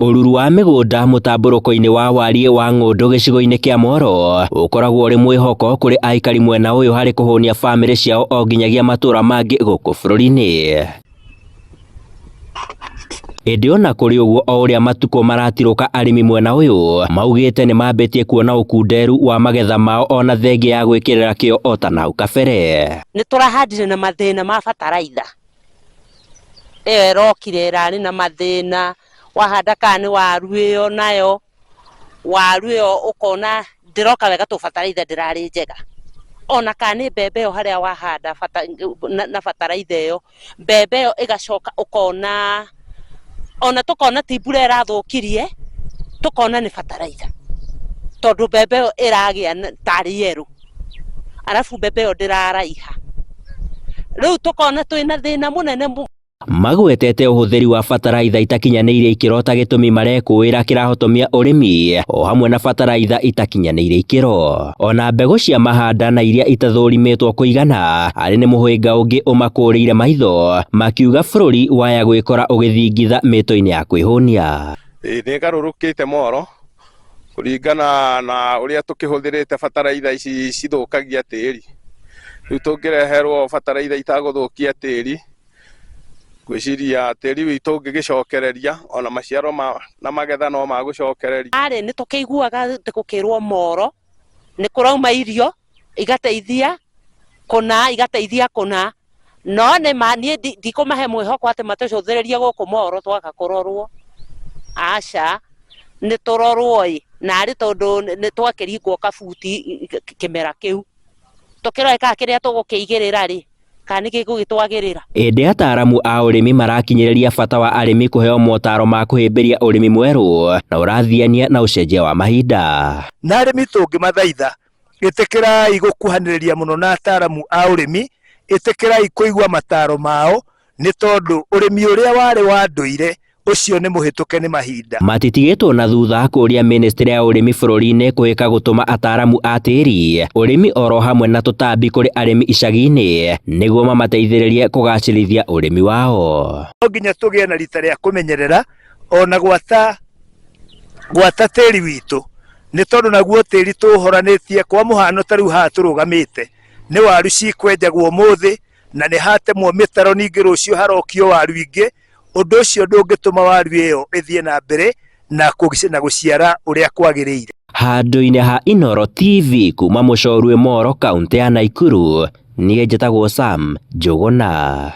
Ũruru wa mĩgũnda mũtambũrũko-inĩ wa wariĩ wa Ng'ũndũ gĩcigo-inĩ kĩa Moro ũkoragwo ũrĩ mwĩhoko kũrĩ aikari mwena ũyũ harĩ kũhũnia bamĩrĩ ciao o nginyagia matũũra mangĩ gũkũ bũrũri-inĩ. Ĩndĩ ona kũrĩ ũguo, o ũrĩa matukũ maratirũka, arĩmi mwena ũyũ maugĩte nĩ mambĩtie kuona ũkunderu wa magetha mao ona thengia ya gwĩkĩrĩra kĩo o ta nau kabere. Nĩ tũrahandire na mathĩna ma bataraitha. Ĩyo ĩrokire ĩrarĩ na mathĩna, wahanda kana nĩ waru ĩyo nayo, waru ĩyo ũkona ndĩroka wega tondũ bataraitha ndĩrarĩ njega. Ona kana nĩ mbembe ĩyo harĩa wahanda na bataraitha ĩyo, mbembe ĩyo ĩgacoka ũkona, ona tũkona ti mbura ĩrathũkirie, tũkona nĩ bataraitha. Tondũ mbembe ĩyo ĩragĩa tarĩ yerũ, arabu mbembe ĩyo ndĩraraiha. Rĩu tũkona twĩna thĩna mũnene magwetete ũhũthĩri wa bataraitha itakinyanĩire ikĩro ta gĩtũmi marekũĩra kĩrahotomia ũrĩmi, o hamwe na bataraitha itakinyanĩire ikĩro. Ona mbegũ cia mahanda na iria itathũrimĩtwo kũigana, arĩ nĩ mũhĩnga ũngĩ ũmakũrĩire maitho, makiuga bũrũri waya gwĩkora ũgĩthingitha mĩtũ-inĩ ya kwĩhũnia. Nĩ garũrũkĩte Moro kũringana na ũrĩa tũkĩhũthĩrĩte bataraitha ici cithũkagia tĩri. Rĩu tũngĩreherwo bataraitha itagũthũkia tĩri, gwĩciria tĩri witũ ũngĩgĩcokereria, ona maciaro na magetha no magũcokereria. Nĩ tũkĩiguaga gũkĩrwo Moro nĩ kũrauma irio igateithia kũna, no niĩ ndikũmahe mwĩhoko atĩ matũcũthĩrĩrie gũkũ Moro twaga kũrorwo. Aca, nĩ tũrorwo narĩ tondũ nĩ twakĩringwo kabuti kĩmera kĩu, tũkĩroĩ kana kĩrĩa tũgũkĩigĩrĩra kana nĩ gĩgũgĩtwagĩrĩra. Ĩndĩ ataaramu a ũrĩmi marakinyĩrĩria bata wa arĩmi kũheo motaro ma kũhĩmbĩria ũrĩmi mwerũ na ũrathiania na ũcenjia wa mahinda. Na arĩmi tũngĩmathaitha, ĩtĩkĩrai gũkuhanĩrĩria mũno na ataaramu a ũrĩmi, ĩtĩkĩrai kũigua mataro mao, nĩ tondũ ũrĩmi ũrĩa warĩ wa ndũire ũcio nĩ mũhĩtũke nĩ mahinda. Matitigĩtwo na thutha kũria Ministry ya ũrĩmi bũrũri-inĩ kũhĩka gũtũma ataaramu a tĩri, ũrĩmi oro hamwe na tũtambi kũrĩ arĩmi icagi-inĩ nĩguo mamateithĩrĩrie kũgacĩrithia ũrĩmi wao. No nginya tũgĩe na rita rĩa kũmenyerera ona gwata tĩri witũ, nĩ tondũ naguo tĩri tũũhoranĩtie. Kwa mũhano ta rĩu haha tũrũgamĩte nĩ waru cikwenjagwo ũmũthĩ na nĩ hatemwo mĩtaro, ningĩ rũciũ harokio waru ingĩ. Ũndũ ũcio ndũngĩtũma waru ĩyo ĩthiĩ na mbere na gũciara ũrĩa kwagĩrĩire. Handũ-inĩ ha Inooro TV kuma Mũcorwe Moro, kaũntĩ ya Naikuru, niĩ njĩtagwo Sam Njũgũna.